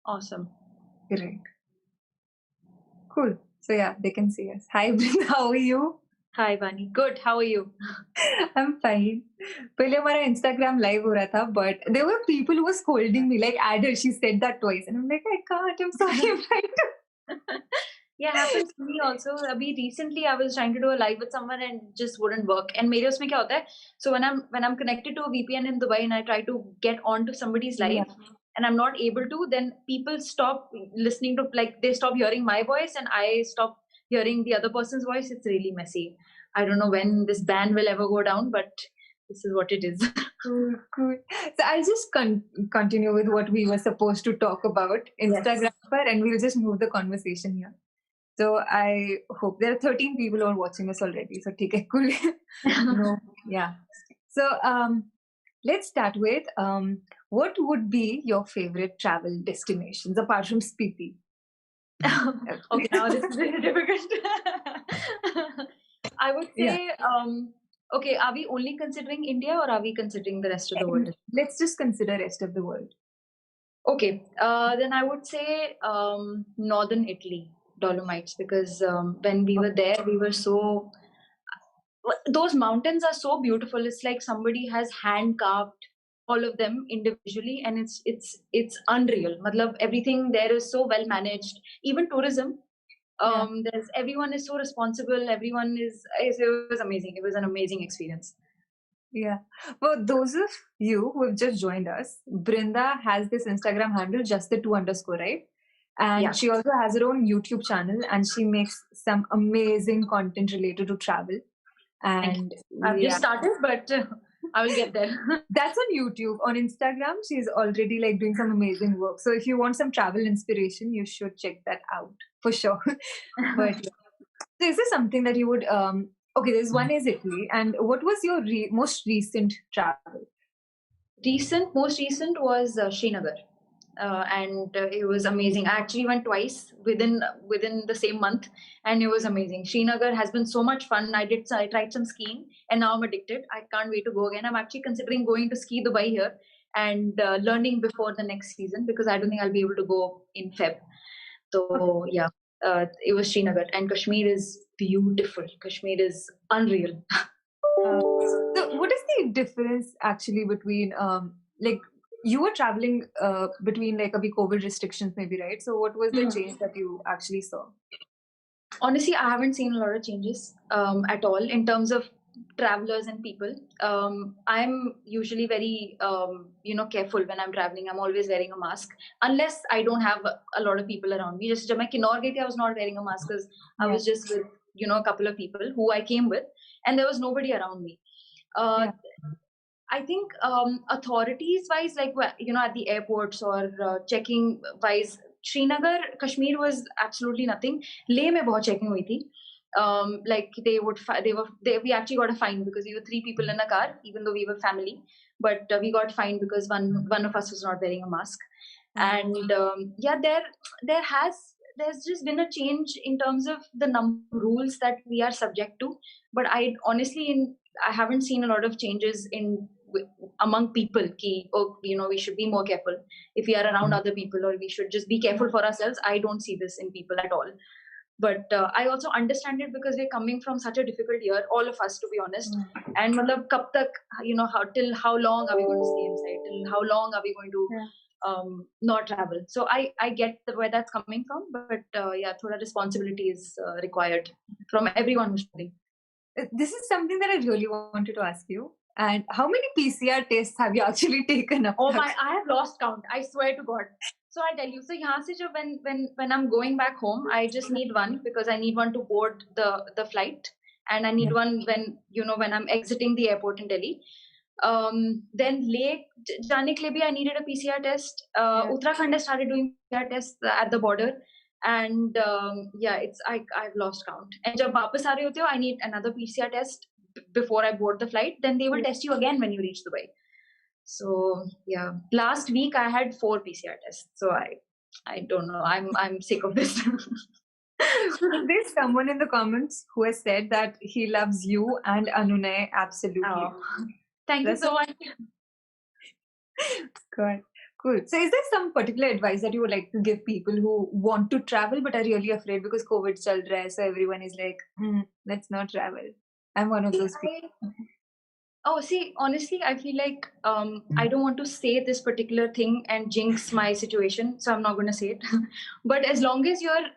Awesome. Great. Cool. So yeah, they can see us. Hi, Brinda. How are you? Hi, Vani. Good. How are you? I'm fine. पहले हमारा Instagram live हो रहा था, but there were people who were scolding me, like Adder, she said that twice, and I'm like, I can't. I'm sorry, I'm trying to. Yeah, happens to me also. Abhi recently I was trying to do a live with someone and it just wouldn't work. And मेरे उसमें क्या होता है? So when I'm connected to a VPN in Dubai and I try to get onto somebody's Yeah. live and I'm not able to, then people stop listening to, like, they stop hearing my voice and I stop hearing the other person's voice. It's really messy. I don't know when this ban will ever go down, but this is what it is. Cool, cool. So I'll just continue with what we were supposed to talk about, Instagram, and we'll just move the conversation here. So I hope there are 13 people who are watching us already. So take a cool. No, yeah. So let's start with what would be your favorite travel destinations apart from Spiti? Okay, now this is very difficult. I would say, okay, are we only considering India or are we considering the rest of the world? Let's just consider rest of the world. Okay, then I would say northern Italy, Dolomites, because when we were there, we were so. Those mountains are so beautiful. It's like somebody has hand carved all of them individually, and it's unreal. Matlab, everything there is so well managed. Even tourism, there's everyone is so responsible. Everyone it was amazing. It was an amazing experience. Yeah. For those of you who have just joined us, Brinda has this Instagram handle, just the 2_, right? And she also has her own YouTube channel and she makes some amazing content related to travel. And I've just started, but I will get there. That's on YouTube. On Instagram, she's already like doing some amazing work. So if you want some travel inspiration, you should check that out for sure. But so is this something that you would okay, there's one is Italy. And what was your most recent travel? Most recent was Srinagar. And it was amazing. I actually went twice within the same month, and it was amazing. Srinagar has been so much fun. I tried some skiing, and now I'm addicted. I can't wait to go again. I'm actually considering going to ski Dubai here and learning before the next season because I don't think I'll be able to go in Feb. So yeah, it was Srinagar, and Kashmir is beautiful. Kashmir is unreal. So what is the difference actually between like you were traveling between like a COVID restrictions maybe, right? So what was the change that you actually saw? Honestly, I haven't seen a lot of changes at all in terms of travelers and people. I'm usually very careful when I'm traveling. I'm always wearing a mask unless I don't have a lot of people around me. Just when I Kinnaur gayi thi, I was not wearing a mask because I was just with a couple of people who I came with, and there was nobody around me. I think authorities wise, like at the airports or checking wise, Srinagar, Kashmir was absolutely nothing. Leh mein bahut checking hui thi. Like we actually got a fine because we were 3 people in a car, even though we were family. But we got fined because one of us was not wearing a mask. And there's just been a change in terms of the number of rules that we are subject to. But I haven't seen a lot of changes among people we should be more careful if we are around other people, or we should just be careful for ourselves. I don't see this in people at all. But I also understand it because we're coming from such a difficult year, all of us, to be honest. And kab tak, till how long are we going to stay inside? Till how long are we going to not travel? So I get where that's coming from, but thoda responsibility is required from everyone who's traveling. This is something that I really wanted to ask you. And how many PCR tests have you actually taken up? Oh my, I have lost count. I swear to God. So I tell you, so yahan se when I'm going back home, I just need one because I need one to board the flight, and I need one when I'm exiting the airport in Delhi. Then Leh jaane ke liye bhi I needed a PCR test. Uttarakhand has started doing PCR tests at the border. And I've lost count. And jab wapas aa rahe hote ho, I need another PCR test before I board the flight. Then they will test you again when you reach Dubai. So yeah, last week I had 4 PCR tests. So I don't know. I'm sick of this. There's someone in the comments who has said that he loves you and Anunay absolutely. Thank you so much. Good. Cool. So, is there some particular advice that you would like to give people who want to travel but are really afraid because COVID chal raha hai, so everyone is like, let's not travel. I'm one of See, those people. honestly, I feel like I don't want to say this particular thing and jinx my situation, so I'm not going to say it. But as long as you're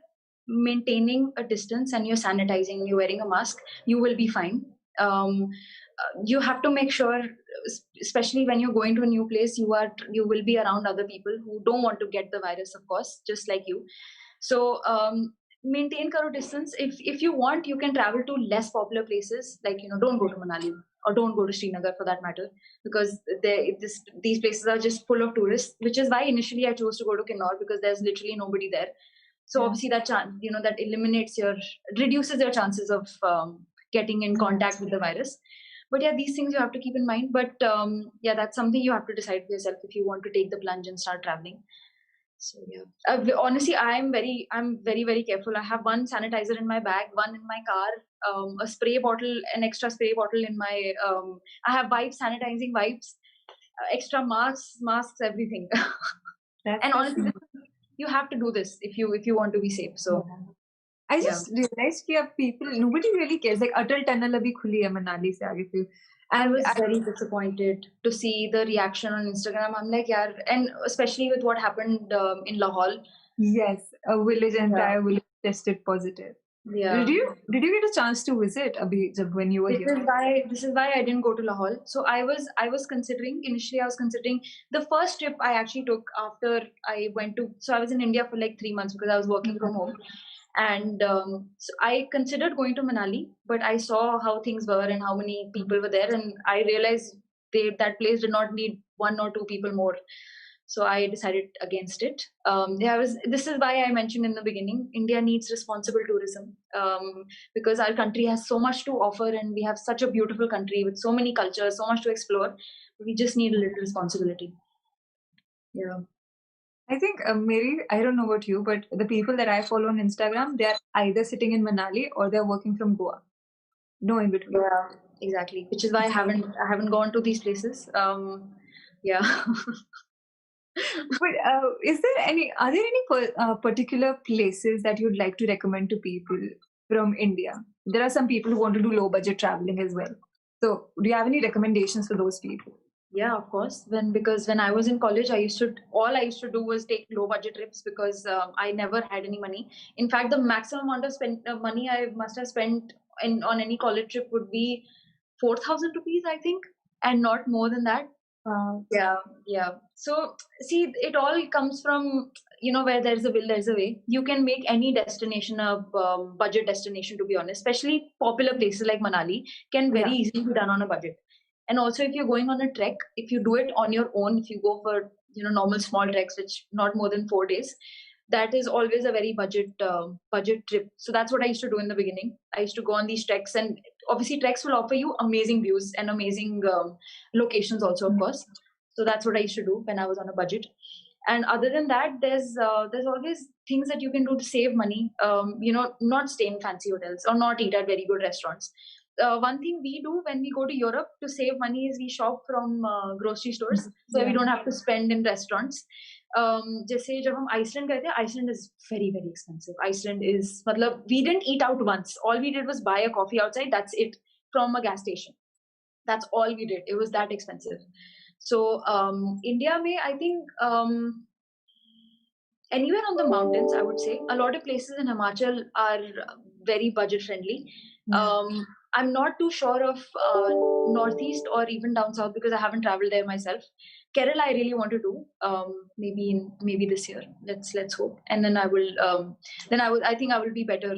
maintaining a distance and you're sanitizing, you're wearing a mask, you will be fine. You have to make sure, especially when you're going to a new place, you will be around other people who don't want to get the virus, of course, just like you. So maintain karo distance. If you want, you can travel to less popular places, like don't go to Manali or don't go to Srinagar for that matter, because these places are just full of tourists. Which is why initially I chose to go to Kinnaur, because there's literally nobody there. So obviously that that reduces your chances of getting in contact with the virus. But yeah, these things you have to keep in mind. But yeah, that's something you have to decide for yourself if you want to take the plunge and start traveling. So yeah, honestly, I'm very careful. I have one sanitizer in my bag, one in my car, a spray bottle, an extra spray bottle in my. I have wipes, sanitizing wipes, extra masks, everything. And honestly, you have to do this if you want to be safe. So I just realized that nobody really cares. Like Atal Tunnel abhi khuli hai Manali se aage fir. I was very disappointed to see the reaction on Instagram. I'm like, yeah, and especially with what happened in Lahore. Yes, a entire village tested positive. Yeah. Did you get a chance to visit when you were here? This is why I didn't go to Lahore. So I was considering initially. I was considering the first trip I actually took after I went to. So I was in India for like 3 months because I was working from home, and so I considered going to Manali, but I saw how things were and how many people were there, and I realized that place did not need one or two people more. So I decided against it. This is why I mentioned in the beginning, India needs responsible tourism, because our country has so much to offer, and we have such a beautiful country with so many cultures, so much to explore. We just need a little responsibility. Yeah. I think maybe, I don't know about you, but the people that I follow on Instagram, they're either sitting in Manali or they're working from Goa. No in between. Yeah, exactly. Which is why I haven't gone to these places. Yeah. But are there any particular places that you'd like to recommend to people from India? There are some people who want to do low budget traveling as well. So do you have any recommendations for those people? Yeah, of course. Because when I was in college, all I used to do was take low budget trips, because I never had any money. In fact, the maximum amount of money I must have spent on any college trip would be 4,000 rupees, I think, and not more than that. Yeah, yeah. So see, it all comes from where there's a will, there's a way. You can make any destination a budget destination. To be honest, especially popular places like Manali can very easily be done on a budget. And also, if you're going on a trek, if you do it on your own, if you go for normal small treks, which not more than 4 days, that is always a very budget trip. So that's what I used to do in the beginning. I used to go on these treks, and obviously treks will offer you amazing views and amazing locations also, of course. So that's what I used to do when I was on a budget. And other than that, there's always things that you can do to save money. Not stay in fancy hotels or not eat at very good restaurants. One thing we do when we go to Europe to save money is we shop from grocery stores, so we don't have to spend in restaurants. जैसे जब हम Iceland गए थे, Iceland is very very expensive. Iceland is मतलब we didn't eat out once. All we did was buy a coffee outside. That's it, from a gas station. That's all we did. It was that expensive. So India may, I think, anywhere on the mountains, I would say. A lot of places in Himachal are very budget friendly. I'm not too sure of northeast or even down south, because I haven't traveled there myself. Kerala, I really want to do. Maybe this year. Let's hope. And then I think I will be better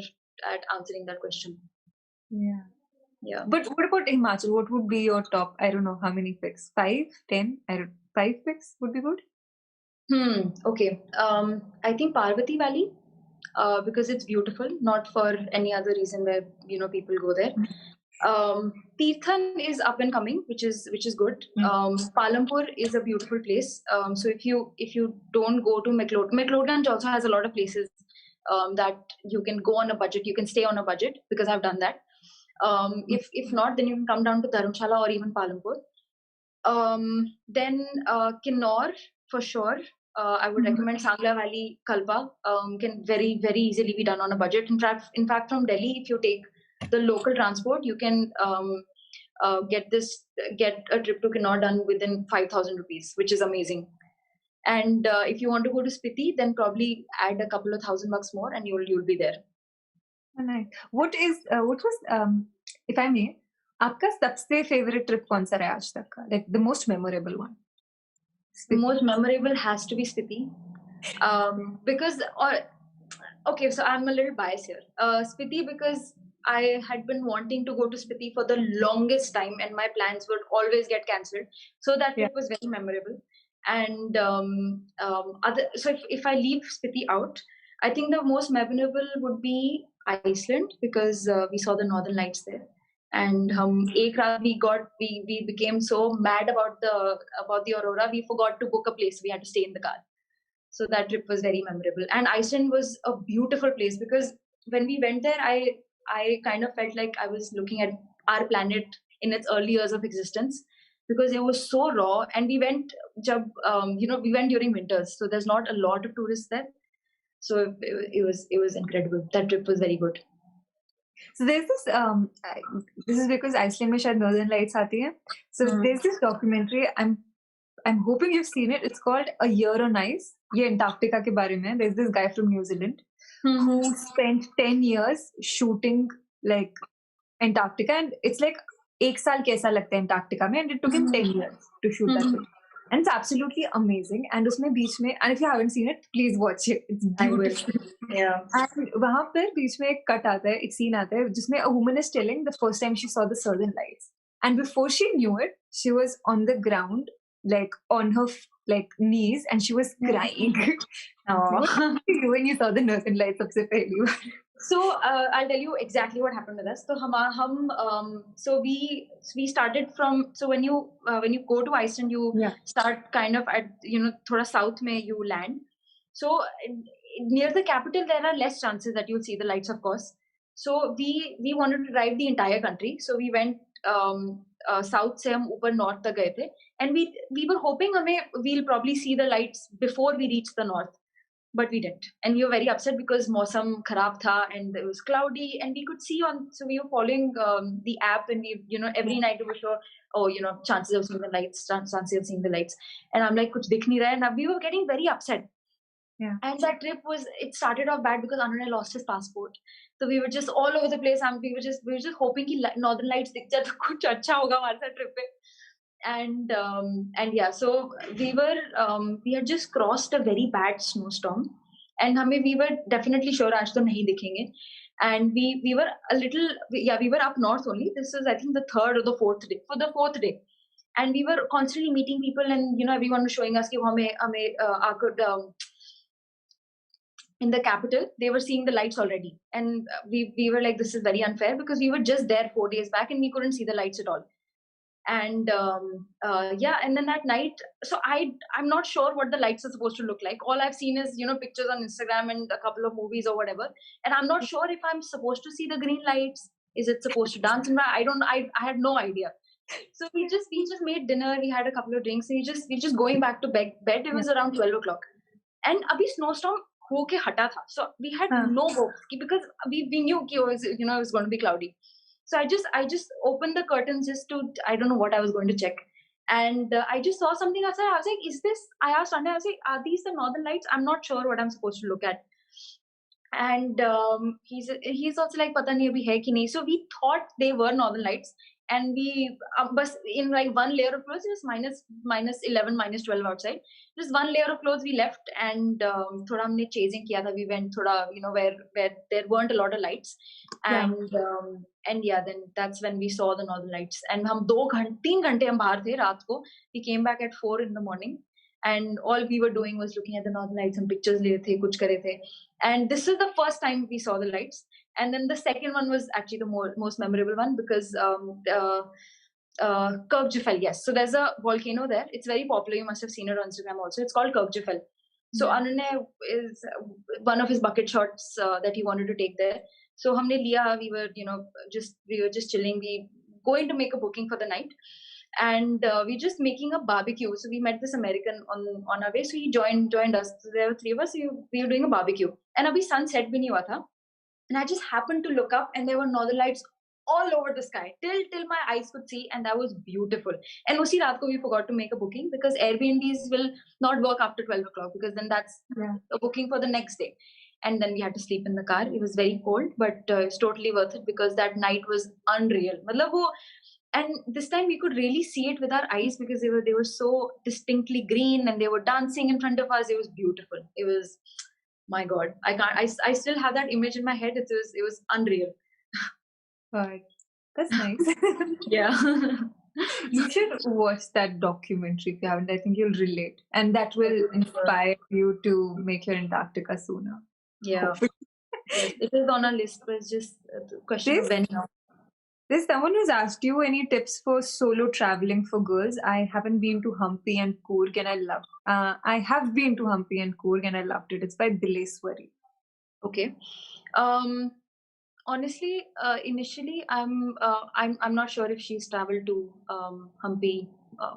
at answering that question. Yeah. Yeah. But what about Himachal? What would be your top? I don't know how many picks. 5, 10? 5 picks would be good. Okay. I think Parvati Valley, because it's beautiful, not for any other reason where people go there. Tirthan is up and coming, which is good. Palampur is a beautiful place. So if you don't go to McLeodganj also has a lot of places that you can go on a budget. You can stay on a budget, because I've done that. If not, then you can come down to Dharamshala or even Palampur. Then Kinnaur for sure. I would recommend Sangla Valley Kalpa. Can very very easily be done on a budget. In fact, from Delhi, if you take the local transport, you can get a trip to Kinnaur done within 5,000 rupees, which is amazing. And if you want to go to Spiti, then probably add a couple of $1,000 more, and you'll be there. Nice. What was if I may, आपका सबसे favorite trip कौन सा रहा आज तक का? Like the most memorable one. The most memorable has to be Spiti, because okay, so I'm a little biased here. Spiti, because I had been wanting to go to Spiti for the longest time, and my plans would always get cancelled. So that trip was very memorable. And so if I leave Spiti out, I think the most memorable would be Iceland, because we saw the Northern Lights there. And ek raat we became so mad about the aurora, we forgot to book a place. We had to stay in the car. So that trip was very memorable. And Iceland was a beautiful place, because when we went there, I kind of felt like I was looking at our planet in its early years of existence, because it was so raw. And we went we went during winters, so there's not a lot of tourists there. So it was incredible. That trip was very good. So there's this is because Iceland में शायद Northern Lights आती हैं. So there's this documentary. I'm hoping you've seen it. It's called A Year on Ice. ये Antarctica के बारे में. There's this guy from New Zealand who spent 10 years shooting like Antarctica, and it's like एक साल कैसा लगता है Antarctica में, and it took him 10 years to shoot that film. And it's absolutely amazing. And उसमें बीच में, and if you haven't seen it, please watch it. It's beautiful. Yeah. And वहाँ पर बीच में एक cut आता है, एक scene आता है, जिसमें a woman is telling the first time she saw the Southern Lights. And before she knew it, she was on the ground, like on her knees, and she was crying. What did you do when you saw the Northern Lights सबसे पहली बार? So I'll tell you exactly what happened with us. So we started from, so when you go to Iceland, you start kind of at thoda south mein you land. So near the capital there are less chances that you'll see the lights, of course. So we wanted to drive the entire country. So we went south se hum upar north tak gaye the, and we were hoping we'll probably see the lights before we reach the north. But we didn't, and we were very upset because मौसम खराब था and it was cloudy, and we could see so we were following the app, and we every night we were sure, chances of seeing the lights, chances of seeing the lights, and I'm like कुछ दिख नहीं रहा है, and we were getting very upset. Yeah. And that trip it started off bad because Anand lost his passport, so we were just all over the place, and we were just hoping कि Northern Lights दिख जाए तो कुछ अच्छा होगा हमारे साथ trip पे. And yeah, so we had just crossed a very bad snowstorm, and we were definitely sure आज तो नहीं दिखेंगे. And we were we were up north only. This was I think the third or the fourth day. For the fourth day, and we were constantly meeting people, and everyone was showing us कि in the capital they were seeing the lights already, and we were like, this is very unfair, because we were just there 4 days back and we couldn't see the lights at all. And and then that night, so I'm not sure what the lights are supposed to look like. All I've seen is pictures on Instagram and a couple of movies or whatever, and I'm not sure if I'm supposed to see the green lights. Is it supposed to dance? And I had no idea. So we just made dinner, we had a couple of drinks, and we just going back to bed. It was around 12 o'clock, and abhi snowstorm hoke hata tha, so we had no hope, because we knew it was going to be cloudy. So I just opened the curtains just to, I don't know what I was going to check, and I just saw something outside. I was like, is this? I asked Sunday, I was like, are these the Northern Lights? I'm not sure what I'm supposed to look at. And he's also like, pata nahi abhi hai ki nahi. So we thought they were Northern Lights, and we but in like one layer of clothes, it was minus 11, minus 12 outside. Just one layer of clothes we left, and thoda humne chasing kiya tha. We went thoda where there weren't a lot of lights, and then that's when we saw the Northern Lights. And hum 3 घंटे हम बाहर थे रात को. We came back at 4 in the morning, and all we were doing was looking at the Northern Lights and pictures ले रहे थे, कुछ कर रहे थे. And this is the first time we saw the lights. And then the second one was actually the most memorable one, because Kirkjufell, yes. So there's a volcano there. It's very popular. You must have seen it on Instagram also. It's called Kirkjufell. So Anand is one of his bucket shots that he wanted to take there. So हमने लिया, we were just chilling. We going to make a booking for the night, and we're just making a barbecue. So we met this American on our way. So he joined us. So there were three of us. So we were doing a barbecue. And abhi sunset bhi nahi hua tha. And I just happened to look up, and there were northern lights all over the sky till my eyes could see, and that was beautiful. And usi raat ko we forgot to make a booking, because Airbnbs will not work after 12 o'clock, because then that's a booking for the next day. And then we had to sleep in the car. It was very cold, but it's totally worth it, because that night was unreal. Matlab wo, and this time we could really see it with our eyes, because they were so distinctly green, and they were dancing in front of us. It was beautiful. It was, my God, I still have that image in my head. It was unreal. Right. That's nice. Yeah. You should watch that documentary if you haven't. I think you'll relate, and that will inspire you to make your Antarctica sooner. Yeah. Yes, it is on our list, but it's just a question of when now. There's someone who's asked you any tips for solo traveling for girls. I haven't been to Hampi and Coorg, and I loved. I have been to Hampi and Coorg, and I loved it. It's by Dileswari. Okay. Honestly, initially, I'm not sure if she's traveled to Hampi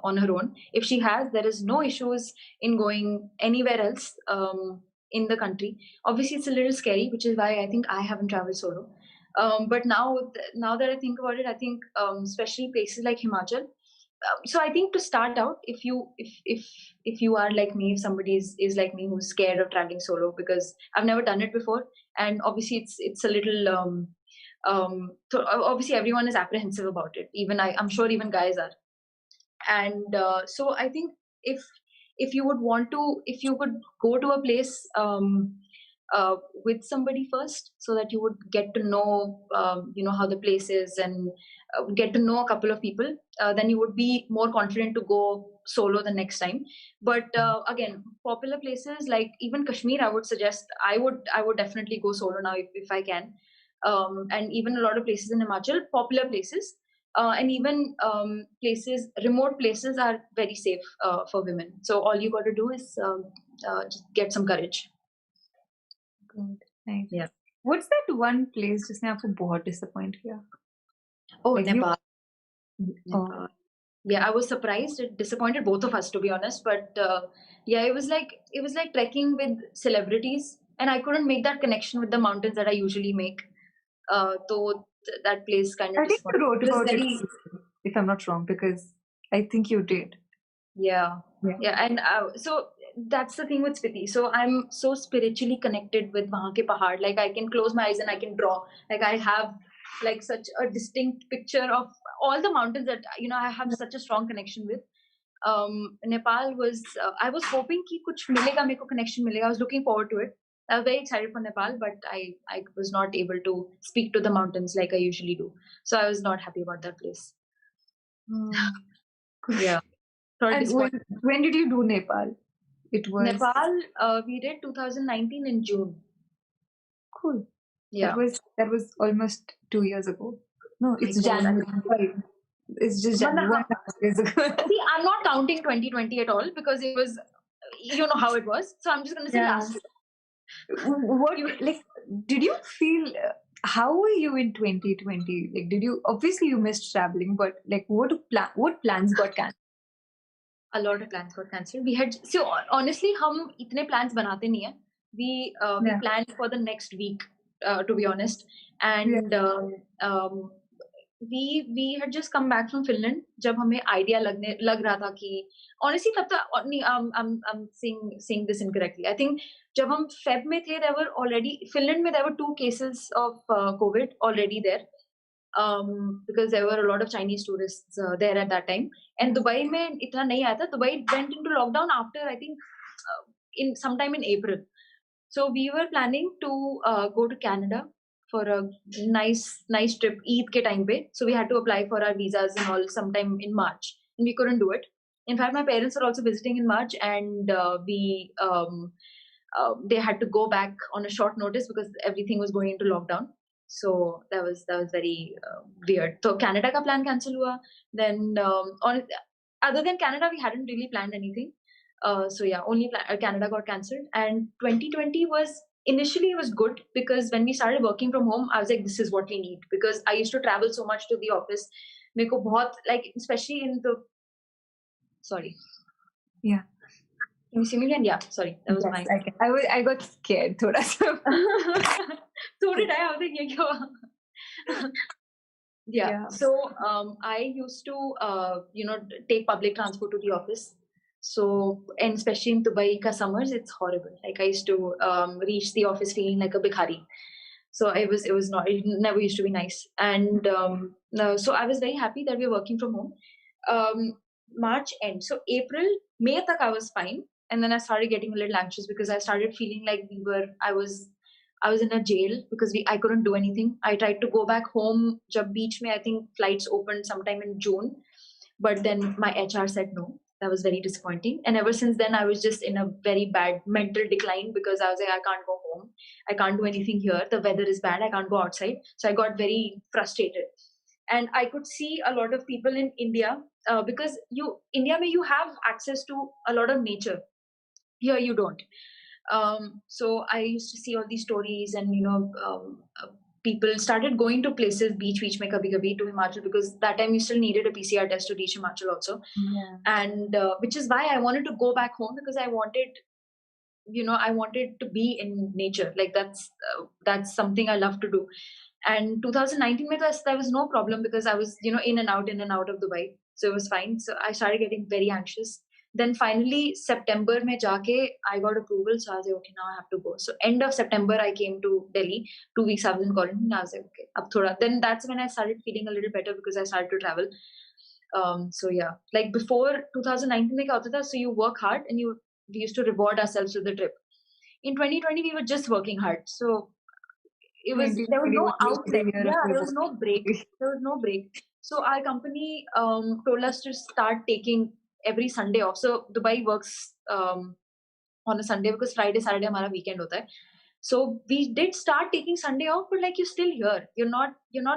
on her own. If she has, there is no issues in going anywhere else in the country. Obviously, it's a little scary, which is why I think I haven't traveled solo. But now that I think about it, I think especially places like Himachal. So I think to start out, if you are like me, if somebody is like me who's scared of traveling solo, because I've never done it before, and obviously it's a little so obviously everyone is apprehensive about it. Even I'm sure even guys are. And so I think if you could go to a place with somebody first, so that you would get to know how the place is, and get to know a couple of people, then you would be more confident to go solo the next time. But again, popular places like even Kashmir, I would suggest, I would definitely go solo now if I can. And even a lot of places in Himachal, popular places, and even remote places are very safe for women. So all you got to do is just get some courage. Good. Nice. Yeah. What's that one place जिसने आपको बहुत disappoint किया? Oh, Like Nepal. Oh. Yeah, I was surprised. It disappointed both of us, to be honest. But yeah, it was like trekking with celebrities, and I couldn't make that connection with the mountains that I usually make. So that place kind of I think you wrote about very, it, if I'm not wrong, because I think you did. Yeah. And so that's the thing with Spiti. So I'm so spiritually connected with wahan ke pahad. Like I can close my eyes and I can draw. Like I have like such a distinct picture of all the mountains that I have such a strong connection with. Nepal was I was hoping ki kuch milega, meko connection milega. I was looking forward to it. I was very excited for Nepal, but I was not able to speak to the mountains like I usually do. So I was not happy about that place. Yeah. And when did you do Nepal? It was Nepal. We did 2019 in June. Cool. Yeah. That was almost 2 years ago. No, it's January. It's just January. 1.5 years ago. See, I'm not counting 2020 at all, because it was, how it was. So I'm just going to say last year. Did you feel? How were you in 2020? Like, did you obviously you missed traveling, but like, what plans got cancelled? A lot of plans got cancelled. We had honestly, हम इतने plans बनाते नहीं हैं. We planned for the next week, to be honest, and we had just come back from Finland. जब हमें idea लग रहा था कि honestly तब तक I'm saying this incorrectly. I think जब हम Feb में थे, there were already Finland में there were 2 cases of COVID already there. Because there were a lot of Chinese tourists there at that time, and Dubai में इतना नहीं आया था. Dubai went into lockdown after, I think, in sometime in April. So we were planning to go to Canada for a nice trip Eid ke time pe. So we had to apply for our visas and all sometime in March, and we couldn't do it. In fact, my parents were also visiting in March, and they had to go back on a short notice because everything was going into lockdown. So that was very weird. So Canada ka plan cancel hua. Then other than Canada, we hadn't really planned anything. So yeah, only Canada got cancelled. And 2020 was initially, it was good, because when we started working from home, I was like, this is what we need, because I used to travel so much to the office मेरे को बहुत like especially in the sorry. Yeah. Can you see me again? Yeah, sorry. That was Yes, mine. I can. I got scared thoda sa. So did I. I was like, ये क्या हुआ? Yeah. Yeah. So I used to take public transport to the office. So, and especially in Dubai ka summers, it's horrible. Like I used to reach the office feeling like a bhikhari. So it never used to be nice. And so I was very happy that we were working from home. March end. So April, May tak I was fine. And then I started getting a little anxious because I started feeling like I was in a jail because I couldn't do anything. I tried to go back home. Jab beach mein, I think flights opened sometime in June, but then my HR said no. That was very disappointing. And ever since then, I was just in a very bad mental decline because I was like, I can't go home. I can't do anything here. The weather is bad. I can't go outside. So I got very frustrated. And I could see a lot of people in India because India, you have access to a lot of nature. Here you don't. So I used to see all these stories, and people started going to places, beach mein kabhi kabhi to Himachal, because that time you still needed a PCR test to reach Himachal also. Yeah. And which is why I wanted to go back home, because I wanted to be in nature. Like that's something I love to do. And 2019 mein there was no problem because I was in and out of Dubai, so it was fine. So I started getting very anxious. Then finally September mein jaake I got approval, so I was like, okay, now I have to go. So end of September I came to Delhi. 2 weeks I was in quarantine. I was like, okay, ab thoda. Then that's when I started feeling a little better because I started to travel. So yeah, like before 2019 mein kya hota tha, so you work hard and we used to reward ourselves with the trip. In 2020 we were just working hard, so there was no 2021 was the outlet. year of Yeah, there was no break. reward. There was no break. So our company told us to start taking every Sunday off. So Dubai works on a Sunday because Friday, Saturday हमारा weekend होता है. So we did start taking Sunday off, but like you're still here. You're not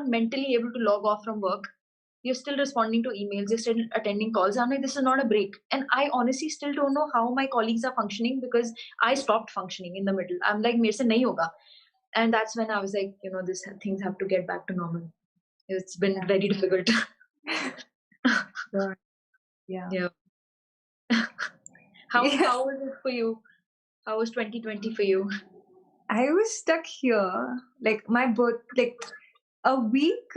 mentally able to log off from work. You're still responding to emails. You're still attending calls. I'm like, this is not a break. And I honestly still don't know how my colleagues are functioning because I stopped functioning in the middle. I'm like, मेरे से नहीं होगा. And that's when I was like, things have to get back to normal. It's been very difficult. Sure. Yeah. Yeah. How was it for you? How was 2020 for you? I was stuck here. Like a week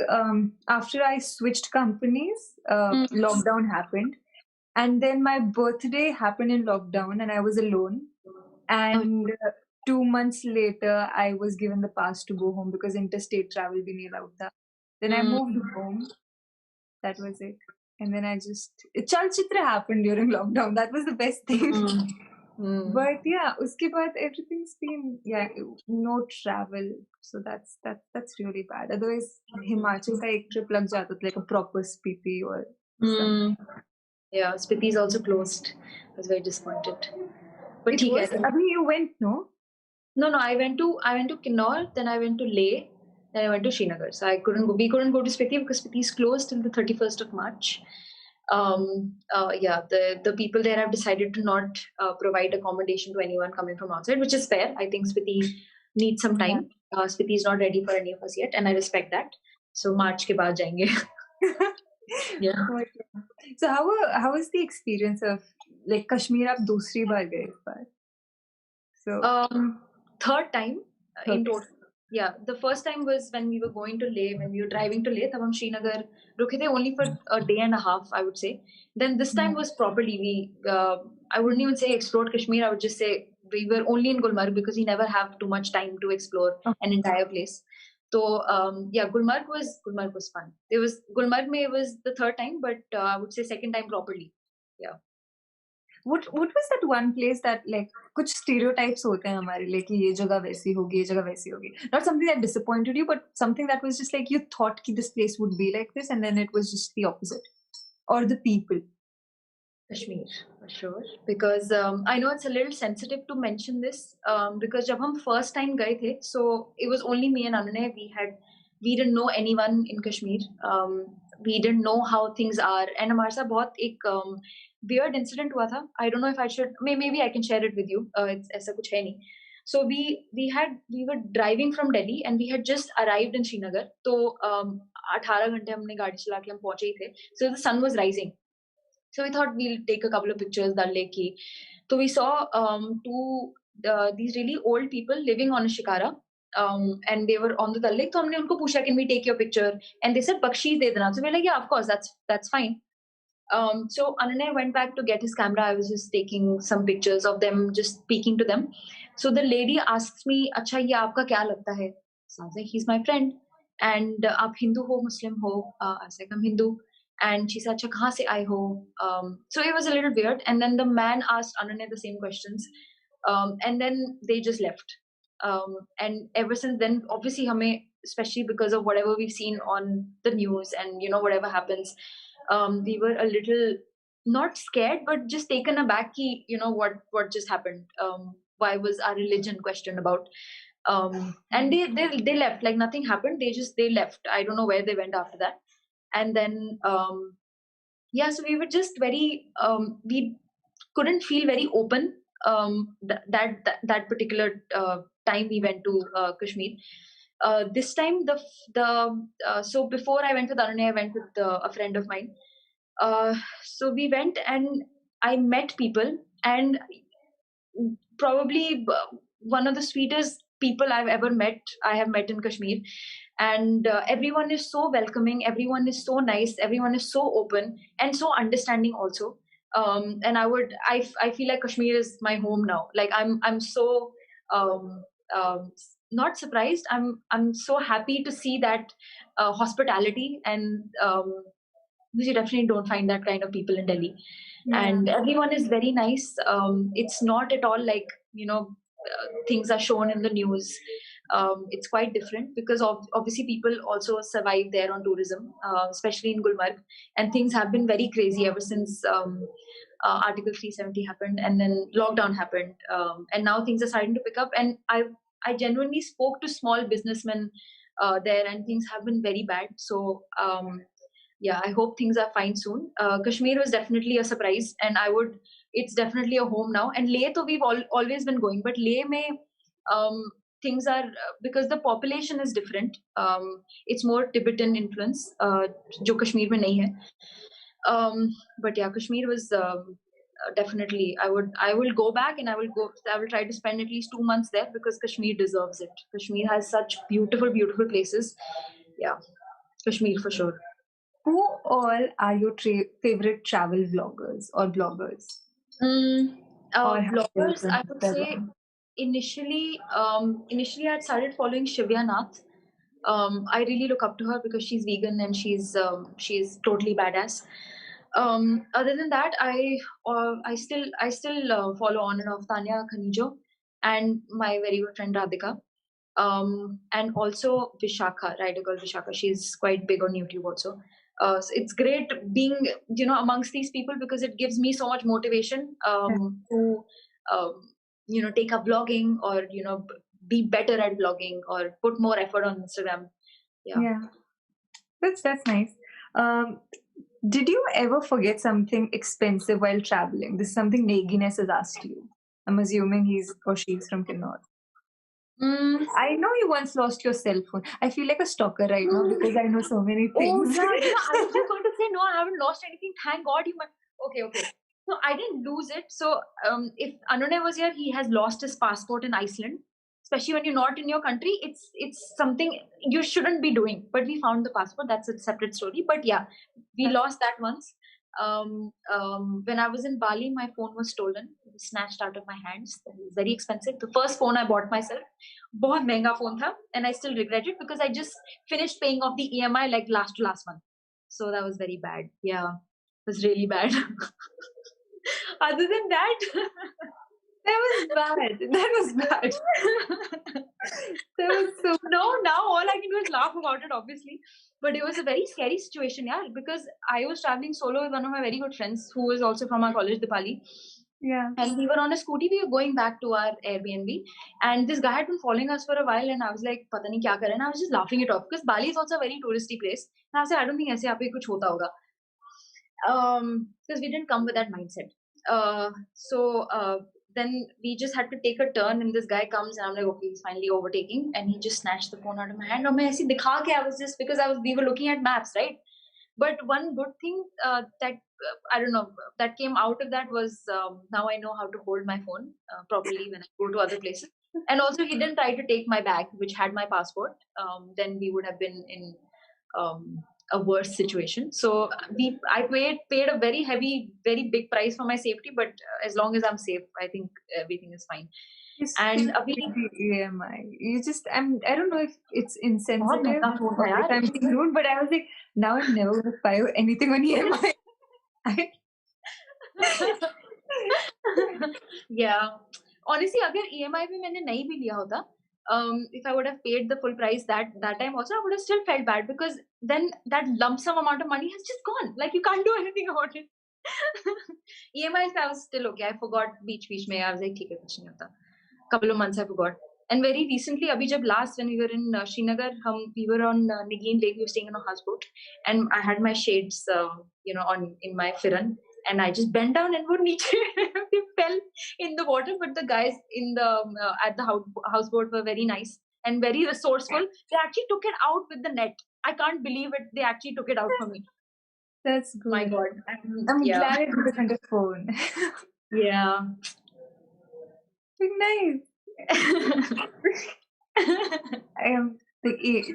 after I switched companies, lockdown happened. And then my birthday happened in lockdown and I was alone. And 2 months later, I was given the pass to go home because interstate travel bhi nahi allowed tha. Then I moved home. That was it. And then Chalchitra happened during lockdown. That was the best thing. But yeah, uske baad everything's been no travel. So that's really bad. Otherwise, Himachal ka ek trip lag jata tha, like a proper Spiti or something. Yeah, Spiti is also closed. I was very disappointed. But It was. I mean, you went, no? No, I went to Kinnaur, then I went to Leh, then I went to Srinagar. So we couldn't go to Spiti because Spiti is closed till the 31st of March. The people there have decided to not provide accommodation to anyone coming from outside, which is fair. I think Spiti needs some time. Spiti is not ready for any of us yet, and I respect that. So March ke baad jayenge. Yeah. So how was the experience of like Kashmir? आप दूसरी बार गए इस बार? So third time in total. Yeah, the first time was when we were going to Leh, when we were driving to Leh. तब हम श्रीनगर रुके थे only for a day and a half, I would say. Then this time was properly. I wouldn't even say explored Kashmir. I would just say we were only in Gulmarg because we never have too much time to explore an entire place. So Gulmarg was fun. Gulmarg mein it was the third time, but I would say second time properly. Yeah. What was that one place that like कुछ stereotypes होते हैं हमारे लिए कि ये जगह वैसी होगी, ये जगह वैसी होगी. Not something that disappointed you, but something that was just like you thought कि this place would be like this, and then it was just the opposite. Or the people. Kashmir, for sure. Because I know it's a little sensitive to mention this because जब हम first time गए थे, so it was only me and Ananya. We didn't know anyone in Kashmir. We didn't know how things are. And हमारे साथ बहुत एक weird incident हुआ था. I don't know if I should. Maybe I can share it with you. It's ऐसा कुछ है नहीं. So we were driving from Delhi and we had just arrived in Srinagar. तो 18 घंटे हमने गाड़ी चला के हम पहुंचे ही थे. So the sun was rising. So we thought we'll take a couple of pictures Dal Lake ki. So we saw these really old people living on a shikara. And they were on the Dal Lake. So हमने उनको पूछा, can we take your picture? And they said, "Bakshi de dena." So we're like, yeah, of course, that's fine. So Ananay went back to get his camera. I was just taking some pictures of them, just speaking to them. So the lady asks me, "Acha, ye aapka kya lagta hai?" So I was like, "He's my friend." And aap Hindu ho, Muslim ho? I was like, "I'm Hindu." And she said, "Acha, kahan se aaye ho?" So it was a little weird. And then the man asked Ananay the same questions. And then they just left. And ever since then, obviously, hame, especially because of whatever we've seen on the news and whatever happens, we were a little not scared, but just taken aback. Ki, what just happened? Why was our religion questioned about? And they left like nothing happened. They left. I don't know where they went after that. And then yeah, so we were just very we couldn't feel very open that particular time we went to Kashmir. This time so before I went with Arune, I went with a friend of mine. So we went and I met people, and probably one of the sweetest people I have met in Kashmir. And everyone is so welcoming, everyone is so nice, everyone is so open and so understanding also. And I feel like Kashmir is my home now. Like I'm so um, not surprised. I'm so happy to see that hospitality, and because you definitely don't find that kind of people in Delhi. Yeah. And everyone is very nice. It's not at all like things are shown in the news. It's quite different because obviously people also survive there on tourism, especially in Gulmarg, and things have been very crazy ever since Article 370 happened, and then lockdown happened, and now things are starting to pick up. And I genuinely spoke to small businessmen there, and things have been very bad. So yeah, I hope things are fine soon. Kashmir was definitely a surprise, and it's definitely a home now. And Leh, though we've always been going, but Leh mein things are because the population is different. It's more Tibetan influence, jo Kashmir mein nahi hai. But yeah, Kashmir was definitely. I will go back, and I will try to spend at least 2 months there because Kashmir deserves it. Kashmir has such beautiful places. Yeah, Kashmir for sure. Who all are your favorite travel vloggers or bloggers? Mm, Or handles bloggers, on I would say Instagram? initially I started following Shivya Nath. I really look up to her because she's vegan and she's totally badass. Other than that, I still follow on and off Tanya Khanijo and my very good friend Radhika. And also Vishakha, Rider Girl Vishakha. She's quite big on YouTube also. So it's great being, amongst these people because it gives me so much motivation to, take up vlogging or, be better at vlogging or put more effort on Instagram. Yeah. That's nice. Um, did you ever forget something expensive while traveling? This is something Negines has asked you. I'm assuming he's or she's from Kinnaur. Mm, I know you once lost your cell phone. I feel like a stalker right now because I know so many oh things. yeah, I was just going to say no, I haven't lost anything. Thank God you. Okay. So I didn't lose it. So if Anune was here, he has lost his passport in Iceland. Especially when you're not in your country, it's something you shouldn't be doing. But we found the passport. That's a separate story. But yeah, we lost that once. When I was in Bali, my phone was stolen. It was snatched out of my hands. It was very expensive. The first phone I bought myself. बहुत महंगा phone था, and I still regret it because I just finished paying off the EMI like last to last month. So that was very bad. Yeah, it was really bad. Other than that, That was bad. That was bad. That was so. no, now all I can do is laugh about it, obviously. But it was a very scary situation, yeah, because I was traveling solo with one of my very good friends who was also from our college, Dipali. Yeah. And we were on a scooty, we were going back to our Airbnb. And this guy had been following us for a while, and I was like, Pata nahi kya kar rahe hain? And I was just laughing it off because Bali is also a very touristy place. And I was like, I don't think aise yahan pe kuch hota hoga. Because we didn't come with that mindset. So then we just had to take a turn, and this guy comes, and I'm like, okay, he's finally overtaking, and he just snatched the phone out of my hand. And I see, dikha ke, I was just because we were looking at maps, right? But one good thing that I don't know that came out of that was now I know how to hold my phone properly when I go to other places. And also, he didn't try to take my bag, which had my passport. Then we would have been in um, a worse situation. So I paid a very heavy, very big price for my safety. But as long as I'm safe, I think everything is fine. You And still pay the EMI. I don't know if it's insensitive बहुत महंगा phone था or if यार. I'm being rude, but I was like, now I'm never going to buy anything on EMI. Yeah. Honestly, अगर EMI पे मैंने नहीं भी लिया होता, if I would have paid the full price that time also, I would have still felt bad because then that lump sum amount of money has just gone. Like you can't do anything about it. EMI I was still okay. I forgot beach में. I was like, ठीक है कुछ नहीं होता. Couple of months I forgot. And very recently, abhi jab last when we were in Srinagar, we were on Nagin Lake. We were staying on a houseboat, and I had my shades, on in my firan, and I just bent down and would niche. We fell in the water, but the guys in the at the houseboat were very nice and very resourceful. They actually took it out with the net. I can't believe it. They actually took it out for me. That's good. My God. I'm Yeah. glad it wasn't a phone. Yeah. Nice.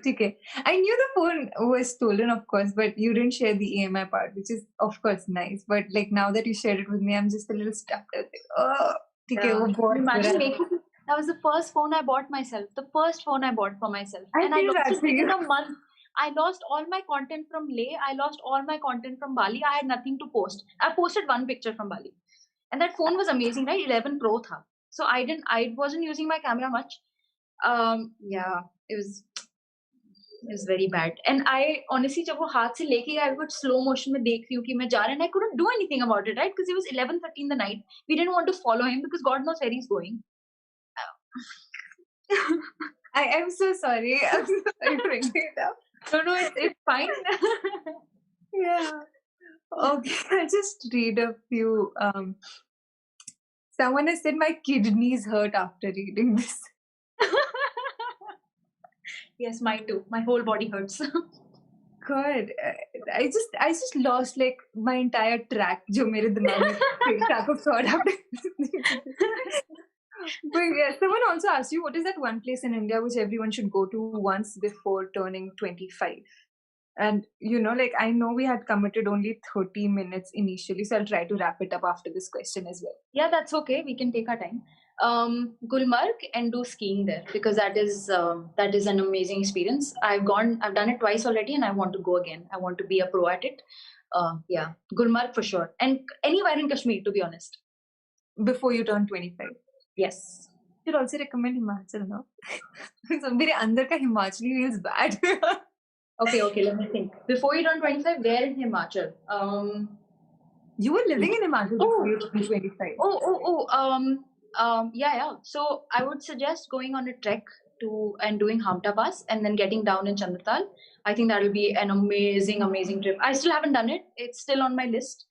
Okay. I knew the phone was stolen, of course, but you didn't share the EMI part, which is, of course, nice. But like now that you shared it with me, I'm just a little stuck. I was like, oh, okay, Yeah. वो बहुत Imagine बुरा है. making that was the first phone I bought myself. The first phone I bought for myself. I And I feel lost bad it for you. within a month. I lost all my content from Leh. I lost all my content from Bali. I had nothing to post. I posted one picture from Bali. And that phone was amazing, right? 11 Pro tha. So I wasn't using my camera much. Yeah, it was very bad. And I honestly, जब वो हाथ से लेके I would slow motion में देख रही हूँ कि मैं जा रहा है, and I couldn't do anything about it, right? Because it was 11:30 in the night. We didn't want to follow him because God knows where he's going. I'm so sorry. I'm so sorry to bring it up. No, it's fine. Yeah. Okay, I'll just read a few. Someone has said my kidneys hurt after reading this. Yes, mine too. My whole body hurts. God, I just lost like my entire track. जो मेरे दिमाग में track of thought after. But yeah, someone also asked you, what is that one place in India which everyone should go to once before turning 25? And like I know we had committed only 30 minutes initially, so I'll try to wrap it up after this question as well. Yeah, that's okay. We can take our time. Gulmarg and do skiing there because that is an amazing experience. I've done it twice already, and I want to go again. I want to be a pro at it. Yeah, Gulmarg for sure, and anywhere in Kashmir, to be honest. Before you turn 25. Yes. You'd also recommend Himachal, no? So मेरे अंदर का Himachali feels bad. Okay, let me think. Before you turn 25, where in Himachal? You were living in Himachal before you turned 25. Yeah. So I would suggest going on a trek and doing Hamta Pass and then getting down in Chandratal. I think that will be an amazing, amazing trip. I still haven't done it. It's still on my list.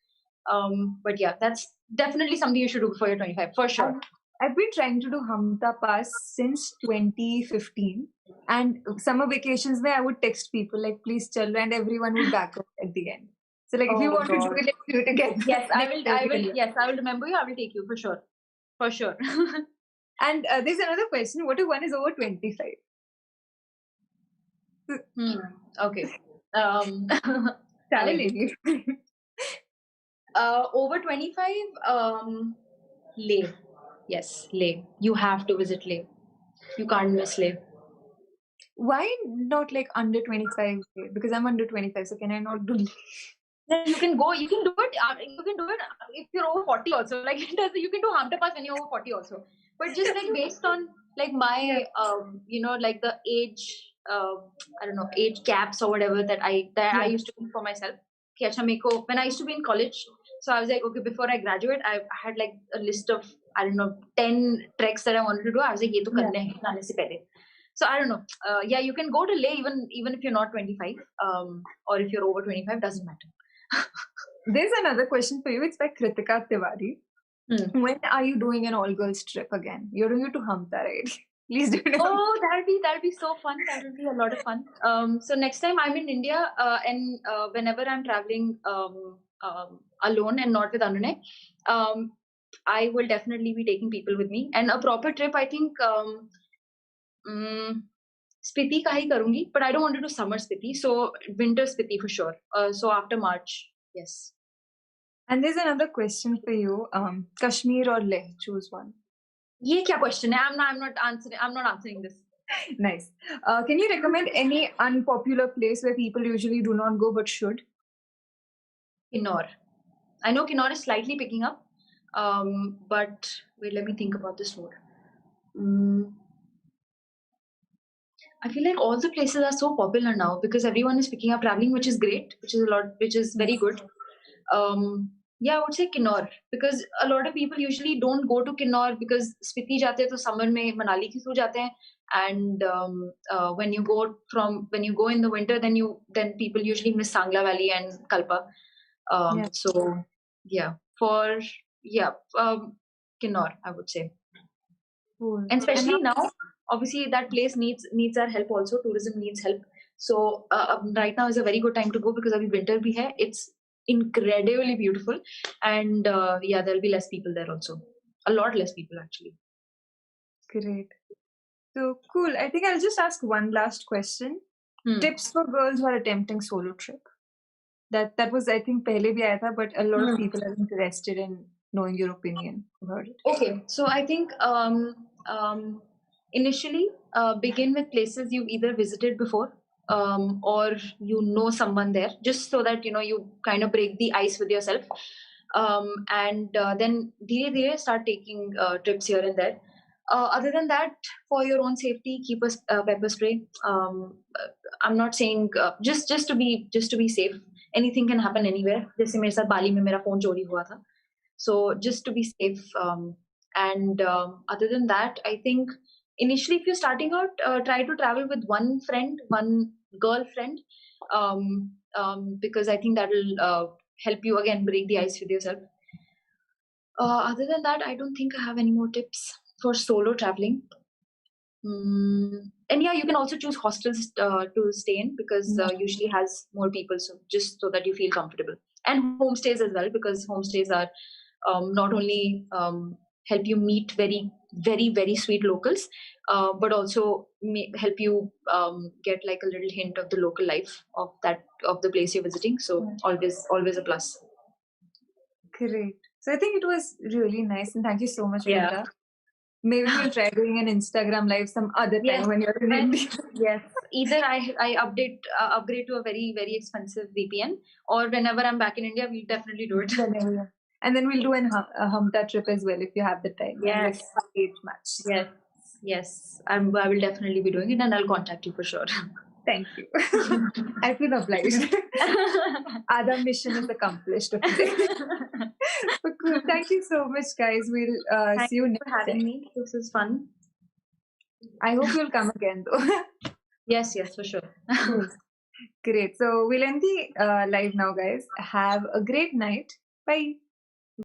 But yeah, that's definitely something you should do before you're 25, for sure. I've been trying to do Hamta Pass since 2015. And summer vacations where I would text people like, please chalo, and everyone would back up at the end. So like, if you want to do it, let's do it again. Yes, I will. Yes, I will remember you. I will take you for sure. For sure. And there's another question. What if one is over 25? Okay. Over 25, Leh. Yes, Leh. You have to visit Leh. You can't miss Leh. Why not like under 25? Because I'm under 25, so can I not do Leh? Yeah, you can go. You can do it. You can do it if you're over 40 also. Like it does. You can do Hamta Pass when you're over 40 also. But just like based on like my like the age, I don't know, age caps or whatever that I used to do for myself. When I used to be in college, so I was like, okay, before I graduate, I had like a list of, I don't know, 10 treks that I wanted to do. I was like, ये तो करने हैं जाने से पहले. So I don't know. Yeah, you can go to Leh even if you're not 25, or if you're over 25, doesn't matter. There's another question for you. It's by Kritika Tiwari. When are you doing an all-girls trip again? You're doing it to Hamta, right? Please do it. Oh, that'll be so fun. That'll be a lot of fun. So next time I'm in India, and whenever I'm traveling alone and not with Anunay, I will definitely be taking people with me. And a proper trip, I think, Spiti ka hi karungi, but I don't want to do summer Spiti. So winter Spiti for sure. So after March, yes. And there's another question for you. Kashmir or Leh? Choose one. ये क्या question है? I'm not answering this. Nice. Can you recommend any unpopular place where people usually do not go but should? Kinnaur. I know Kinnaur is slightly picking up, but wait, let me think about this more. I feel like all the places are so popular now because everyone is picking up traveling, which is great, which is very good. Yeah, I would say Kinnaur because a lot of people usually don't go to Kinnaur because Spiti jate hain to summer mein Manali ke through jate hain, and when you go in the winter, then people usually miss Sangla Valley and Kalpa. So yeah, Kinnaur, I would say. Cool. And especially now, obviously that place needs our help also. Tourism needs help. So right now is a very good time to go because abhi winter bhi hai. It's incredibly beautiful, and there'll be less people there also. A lot less people actually. Great. So cool. I think I'll just ask one last question. Tips for girls who are attempting solo trip. That was, I think, pehle bhi aaya tha, but a lot of people are interested in knowing your opinion about it. Okay, so I think initially begin with places you've either visited before or you know someone there, just so that you kind of break the ice with yourself, and then dheere dheere start taking trips here and there. Other than that, for your own safety, keep a pepper spray. I'm not saying just to be safe. Anything can happen anywhere. जैसे मेरे साथ बाली में मेरा phone चोरी हुआ था. So just to be safe, and other than that, I think initially if you're starting out, try to travel with one girlfriend, because I think that will help you again break the ice with yourself. Other than that, I don't think I have any more tips for solo traveling. And yeah, you can also choose hostels to stay in because usually has more people, so just so that you feel comfortable. And homestays as well, because homestays are not only help you meet very, very, very sweet locals, but also help you get like a little hint of the local life of the place you're visiting. So always a plus. Great. So I think it was really nice, and thank you so much, Brinda. Maybe we'll try doing an Instagram live some other time when you're in India. Yes. Either I upgrade to a very, very expensive VPN, or whenever I'm back in India, we'll definitely do it. And then we'll do a Hamta trip as well if you have the time. Yes. Age match. Yes. I will definitely be doing it, and I'll contact you for sure. Thank you. I feel obliged. Our mission is accomplished. Cool. Thank you so much, guys. We'll see you next time. Thank you for having me. This is fun. I hope you'll come again, though. Yes, for sure. Cool. Great. So we'll end the live now, guys. Have a great night. Bye.